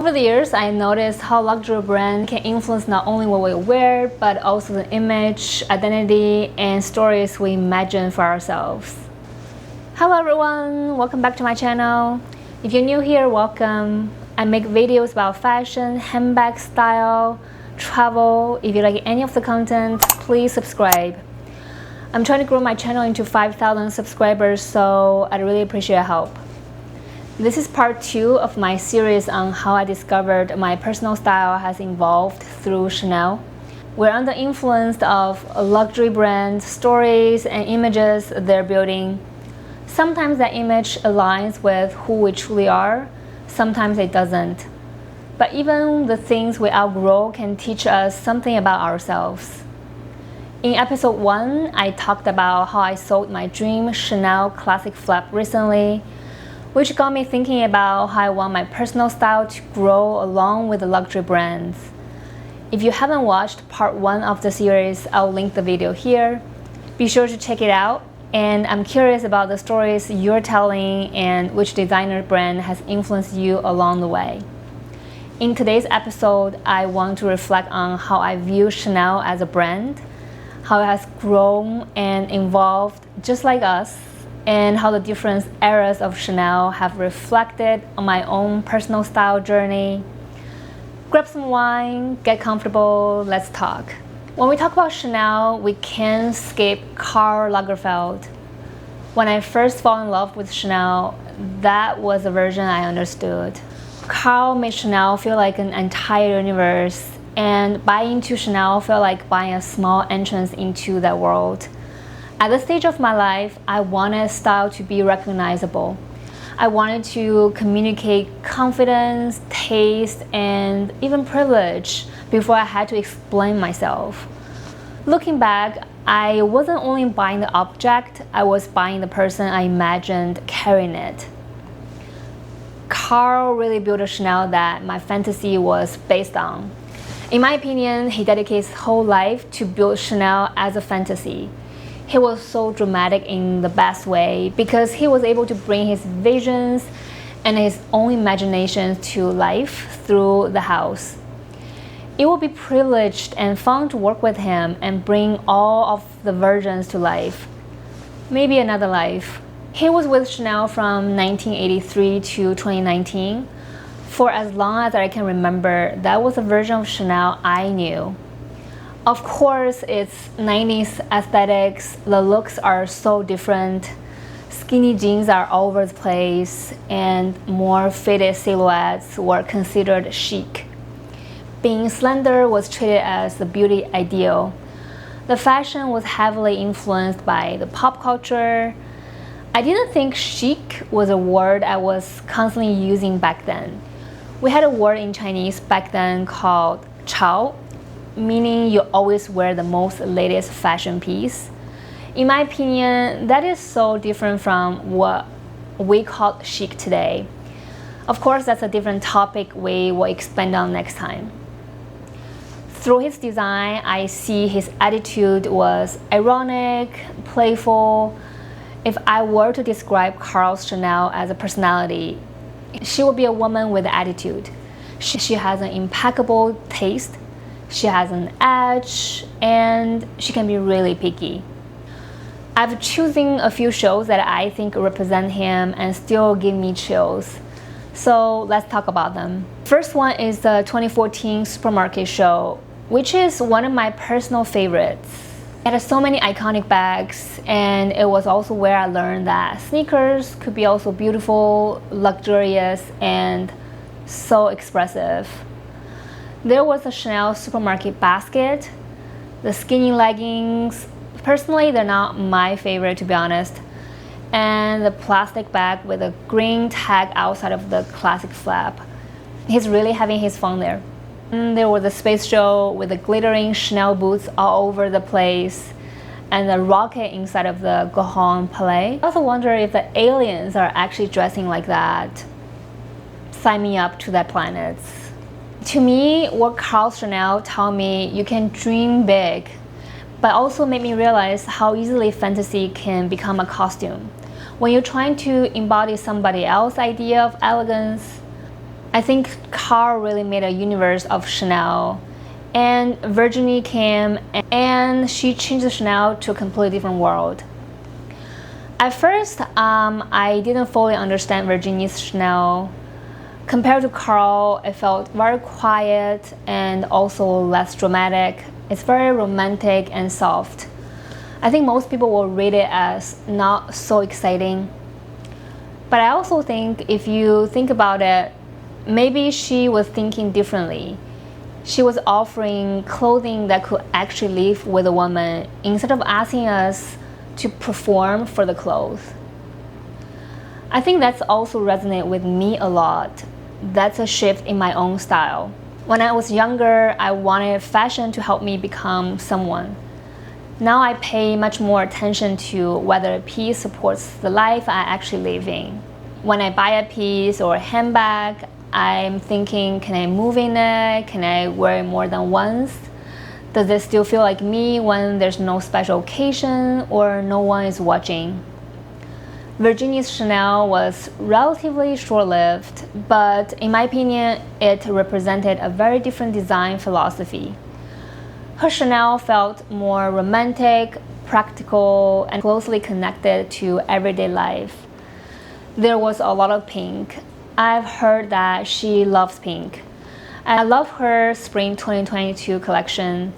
Over the years, I noticed how luxury brands can influence not only what we wear, but also the image, identity, and stories we imagine for ourselves. Hello everyone, welcome back to my channel. If you're new here, welcome. I make videos about fashion, handbag style, travel. If you like any of the content, please subscribe. I'm trying to grow my channel into 5,000 subscribers, so I'd really appreciate your help. This is part 2 of my series on how I discovered my personal style has evolved through Chanel. We're under influence of luxury brands, stories, and images they're building. Sometimes that image aligns with who we truly are, sometimes it doesn't. But even the things we outgrow can teach us something about ourselves. In episode 1, I talked about how I sold my dream Chanel classic flap recently, which got me thinking about how I want my personal style to grow along with the luxury brands. If you haven't watched part 1 of the series, I'll link the video here. Be sure to check it out, and I'm curious about the stories you're telling and which designer brand has influenced you along the way. In today's episode, I want to reflect on how I view Chanel as a brand, how it has grown and evolved just like us, and how the different eras of Chanel have reflected on my own personal style journey. Grab some wine, get comfortable, let's talk. When we talk about Chanel, we can't skip Karl Lagerfeld. When I first fell in love with Chanel, that was the version I understood. Karl made Chanel feel like an entire universe, and buying into Chanel felt like buying a small entrance into that world. At this stage of my life, I wanted style to be recognizable. I wanted to communicate confidence, taste, and even privilege before I had to explain myself. Looking back, I wasn't only buying the object, I was buying the person I imagined carrying it. Karl really built a Chanel that my fantasy was based on. In my opinion, he dedicates his whole life to build Chanel as a fantasy. He was so dramatic in the best way because he was able to bring his visions and his own imagination to life through the house. It would be privileged and fun to work with him and bring all of the versions to life. Maybe another life. He was with Chanel from 1983 to 2019. For as long as I can remember, that was a version of Chanel I knew. Of course, it's 90s aesthetics, the looks are so different. Skinny jeans are all over the place, and more fitted silhouettes were considered chic. Being slender was treated as the beauty ideal. The fashion was heavily influenced by the pop culture. I didn't think chic was a word I was constantly using back then. We had a word in Chinese back then called chao, meaning you always wear the most latest fashion piece. In my opinion, that is so different from what we call chic today. Of course, that's a different topic we will expand on next time. Through his design, I see his attitude was ironic, playful. If I were to describe Karl Chanel as a personality, she would be a woman with attitude. She has an impeccable taste. She has an edge, and she can be really picky. I've chosen a few shows that I think represent him and still give me chills. So let's talk about them. First one is the 2014 supermarket show, which is one of my personal favorites. It has so many iconic bags, and it was also where I learned that sneakers could be also beautiful, luxurious, and so expressive. There was a Chanel supermarket basket, the skinny leggings. Personally, they're not my favorite, to be honest. And the plastic bag with a green tag outside of the classic flap. He's really having his fun there. And there was a space show with the glittering Chanel boots all over the place and the rocket inside of the Grand Palais. I also wonder if the aliens are actually dressing like that. Sign me up to that planet. To me, what Karl Chanel taught me, you can dream big, but also made me realize how easily fantasy can become a costume. When you're trying to embody somebody else's idea of elegance, I think Karl really made a universe of Chanel, and Virginie came and she changed the Chanel to a completely different world. At first, I didn't fully understand Virginie's Chanel. Compared to Karl, it felt very quiet and also less dramatic. It's very romantic and soft. I think most people will read it as not so exciting. But I also think if you think about it, maybe she was thinking differently. She was offering clothing that could actually live with a woman instead of asking us to perform for the clothes. I think that's also resonated with me a lot. That's a shift in my own style. When I was younger, I wanted fashion to help me become someone. Now I pay much more attention to whether a piece supports the life I actually live in. When I buy a piece or a handbag, I'm thinking, can I move in it? Can I wear it more than once? Does it still feel like me when there's no special occasion or no one is watching? Virginie's Chanel was relatively short-lived, but in my opinion, it represented a very different design philosophy. Her Chanel felt more romantic, practical, and closely connected to everyday life. There was a lot of pink. I've heard that she loves pink. I love her Spring 2022 collection.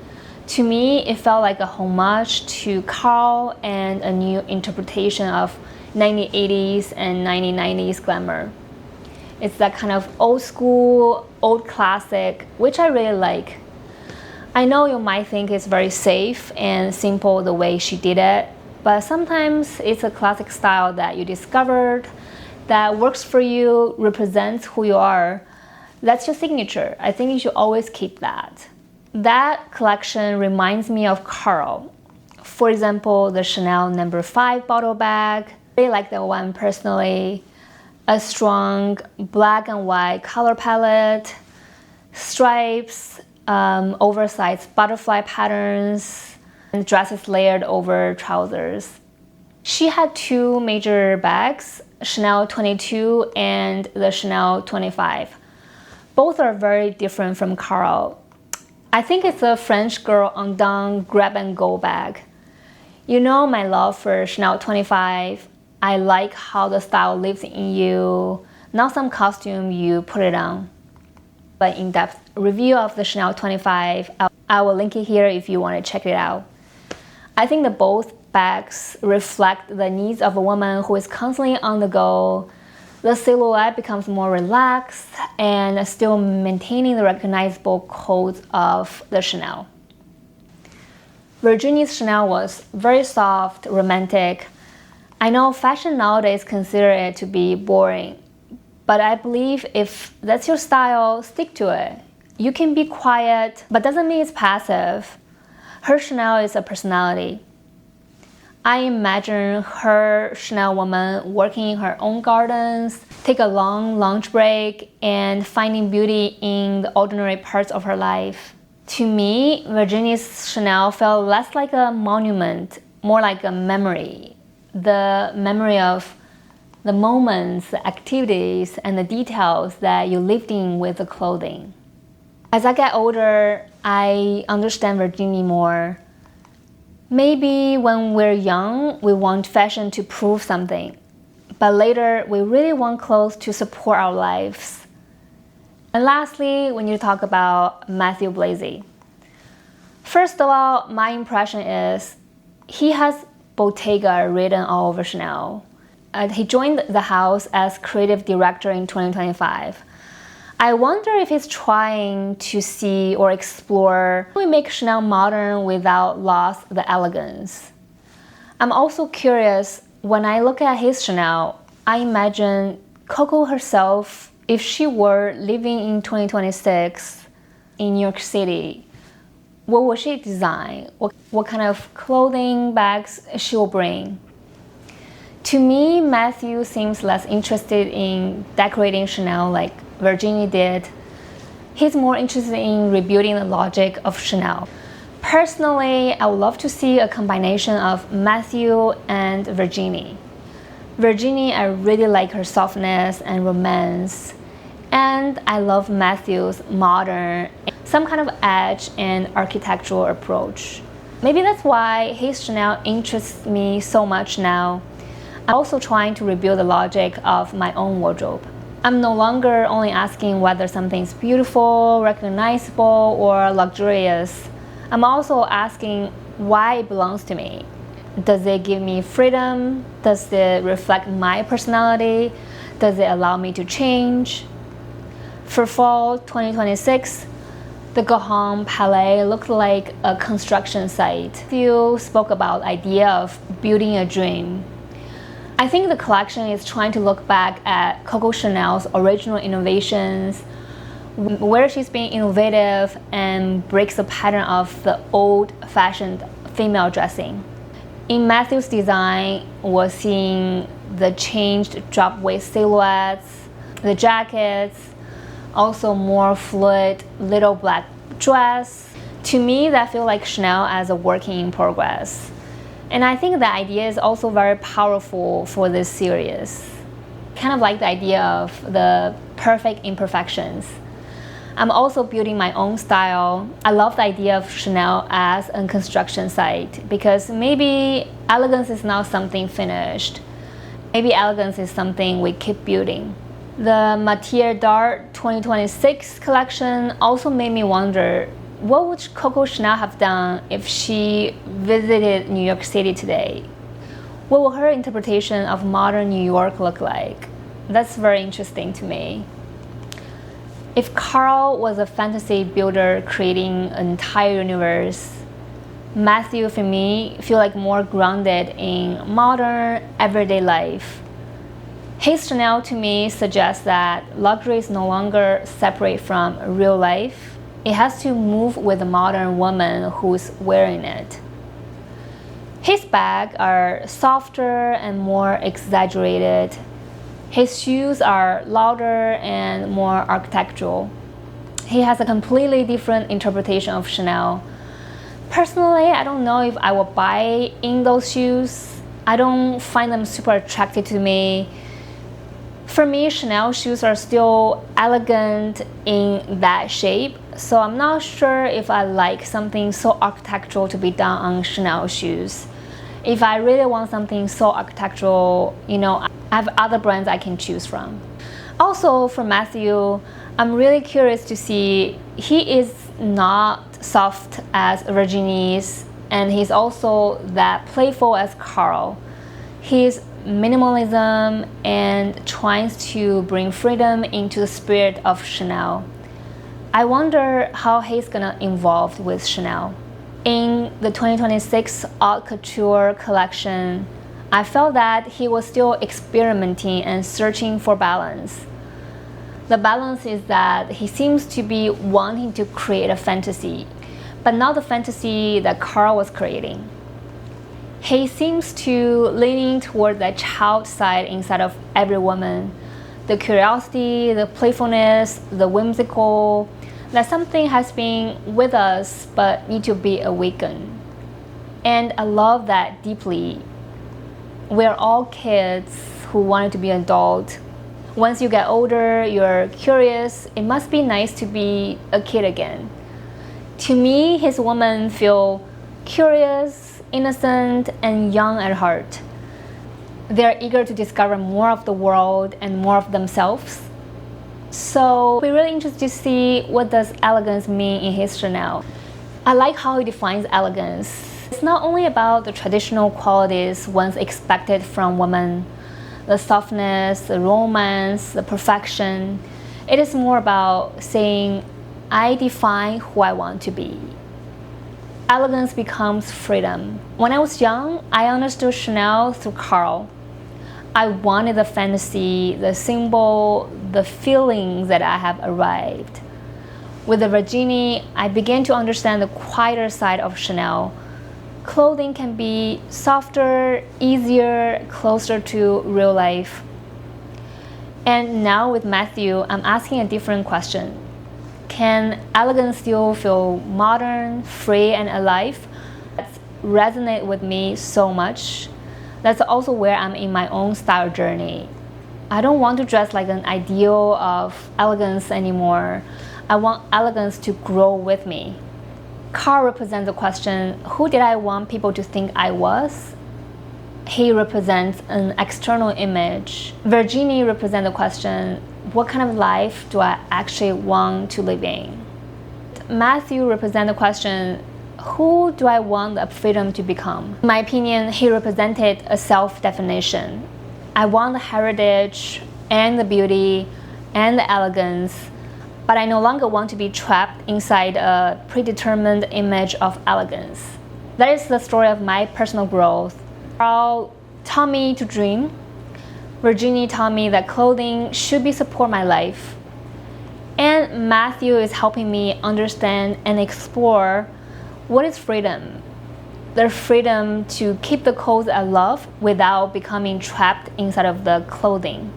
To me, it felt like a homage to Karl and a new interpretation of 1980s and 1990s glamour. It's that kind of old school, old classic, which I really like. I know you might think it's very safe and simple the way she did it, but sometimes it's a classic style that you discovered, that works for you, represents who you are. That's your signature. I think you should always keep that. That collection reminds me of Karl. For example, the Chanel No. 5 bottle bag. I really like that one personally. A strong black and white color palette, stripes, oversized butterfly patterns, and dresses layered over trousers. She had two major bags, Chanel 22 and the Chanel 25. Both are very different from Karl. I think it's a French girl undone grab-and-go bag. You know my love for Chanel 25. I like how the style lives in you, not some costume you put it on. But in-depth review of the Chanel 25, I will link it here if you want to check it out. I think that both bags reflect the needs of a woman who is constantly on the go. The silhouette becomes more relaxed and still maintaining the recognizable codes of the Chanel. Virginie's Chanel was very soft, romantic. I know fashion nowadays consider it to be boring, but I believe if that's your style, stick to it. You can be quiet, but doesn't mean it's passive. Her Chanel is a personality. I imagine her Chanel woman working in her own gardens, take a long lunch break, and finding beauty in the ordinary parts of her life. To me, Virginie's Chanel felt less like a monument, more like a memory. The memory of the moments, the activities, and the details that you lived in with the clothing. As I get older, I understand Virginie more. Maybe when we're young, we want fashion to prove something, but later we really want clothes to support our lives. And lastly, we need to talk about Matthieu Blazy. First of all, my impression is he has Bottega written all over Chanel. He joined the house as creative director in 2025. I wonder if he's trying to see or explore how we make Chanel modern without loss the elegance. I'm also curious, when I look at his Chanel, I imagine Coco herself, if she were living in 2026 in New York City, what would she design? What kind of clothing, bags she will bring? To me, Matthieu seems less interested in decorating Chanel like Virginie did. He's more interested in rebuilding the logic of Chanel. Personally, I would love to see a combination of Matthieu and Virginie. Virginie, I really like her softness and romance. And I love Matthieu's modern, some kind of edge and architectural approach. Maybe that's why his Chanel interests me so much now. I'm also trying to rebuild the logic of my own wardrobe. I'm no longer only asking whether something's beautiful, recognizable, or luxurious. I'm also asking why it belongs to me. Does it give me freedom? Does it reflect my personality? Does it allow me to change? For fall 2026, the Grand Palais looked like a construction site. Matthieu spoke about the idea of building a dream. I think the collection is trying to look back at Coco Chanel's original innovations, where she's being innovative and breaks the pattern of the old-fashioned female dressing. In Matthieu's design, we're seeing the changed drop waist silhouettes, the jackets, also more fluid little black dress. To me, that feels like Chanel as a working in progress. And I think the idea is also very powerful for this series. Kind of like the idea of the perfect imperfections. I'm also building my own style. I love the idea of Chanel as a construction site because maybe elegance is not something finished. Maybe elegance is something we keep building. The Matthieu d'Art 2026 collection also made me wonder, what would Coco Chanel have done if she visited New York City today? What will her interpretation of modern New York look like? That's very interesting to me. If Karl was a fantasy builder creating an entire universe, Matthieu for me feel like more grounded in modern everyday life. His Chanel to me suggests that luxury is no longer separate from real life. It has to move with the modern woman who's wearing it. His bags are softer and more exaggerated. His shoes are louder and more architectural. He has a completely different interpretation of Chanel. Personally, I don't know if I will buy in those shoes. I don't find them super attractive to me. For me, Chanel shoes are still elegant in that shape, so I'm not sure if I like something so architectural to be done on Chanel shoes. If I really want something so architectural, I have other brands I can choose from. Also, for Matthieu, I'm really curious to see he is not soft as Virginie's, and he's also that playful as Karl. He's minimalism and tries to bring freedom into the spirit of Chanel. I wonder how he's gonna evolve with Chanel. In the 2026 Haute Couture collection, I felt that he was still experimenting and searching for balance. The balance is that he seems to be wanting to create a fantasy, but not the fantasy that Karl was creating. He seems to leaning toward that child side inside of every woman. The curiosity, the playfulness, the whimsical, that something has been with us but need to be awakened. And I love that deeply. We're all kids who wanted to be adult. Once you get older, you're curious. It must be nice to be a kid again. To me, his women feel curious, innocent, and young at heart. They're eager to discover more of the world and more of themselves. So we're really interested to see what does elegance mean in his Chanel. I like how he defines elegance. It's not only about the traditional qualities once expected from women, the softness, the romance, the perfection. It is more about saying, I define who I want to be. Elegance becomes freedom. When I was young, I understood Chanel through Karl. I wanted the fantasy, the symbol, the feelings that I have arrived. With the Virginie, I began to understand the quieter side of Chanel. Clothing can be softer, easier, closer to real life. And now with Matthieu, I'm asking a different question. Can elegance still feel modern, free, and alive? That resonates with me so much. That's also where I'm in my own style journey. I don't want to dress like an ideal of elegance anymore. I want elegance to grow with me. Karl represents the question, who did I want people to think I was? He represents an external image. Virginie represents the question, what kind of life do I actually want to live in? Matthieu represents the question, who do I want the freedom to become? In my opinion, he represented a self-definition. I want the heritage and the beauty and the elegance, but I no longer want to be trapped inside a predetermined image of elegance. That is the story of my personal growth. Karl taught me to dream. Virginie taught me that clothing should be support my life. And Matthieu is helping me understand and explore what is freedom. The freedom to keep the clothes I love without becoming trapped inside of the clothing.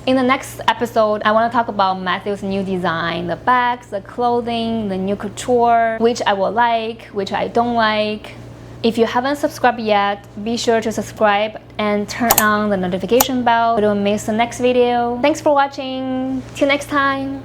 In the next episode, I want to talk about Matthieu's new design, the bags, the clothing, the new couture, which I will like, which I don't like. If you haven't subscribed yet, be sure to subscribe and turn on the notification bell so you don't miss the next video. Thanks for watching. Till next time.